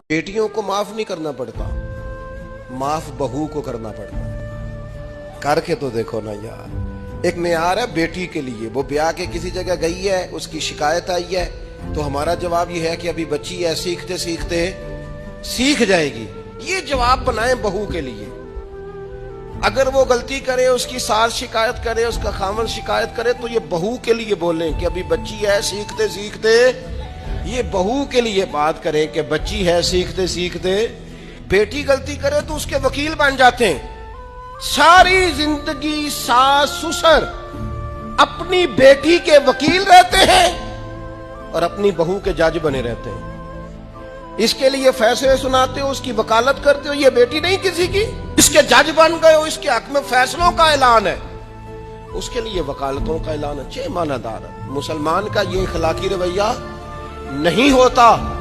बेटियों को माफ नहीं करना पड़ता, माफ बहू को करना पड़ता है। करके तो देखो ना यार, एक मेयार है बेटी के लिए। वो ब्याह के किसी जगह गई है, उसकी शिकायत आई है, तो हमारा जवाब ये है कि अभी बच्ची है, सीखते सीखते सीख जाएगी। ये जवाब बनाए बहू के लिए। अगर वो गलती करे, उसकी सास शिकायत करे, उसका खामन शिकायत करे, तो ये बहू के लिए बोलें कि अभी बच्ची है, सीखते सीखते। ये बहू के लिए बात करें कि बच्ची है, सीखते सीखते। बेटी गलती करे तो उसके वकील बन जाते हैं। सारी जिंदगी सास ससुर अपनी बेटी के वकील रहते हैं और अपनी बहू के जज बने रहते हैं। इसके लिए फैसले सुनाते हो, उसकी वकालत करते हो। ये बेटी नहीं किसी की, इसके जज बन गए हो, इसके हक में फैसलों का ऐलान है, उसके लिए वकालतों का ऐलान है। चे मानादार मुसलमान का ये इखलाकी रवैया नहीं होता।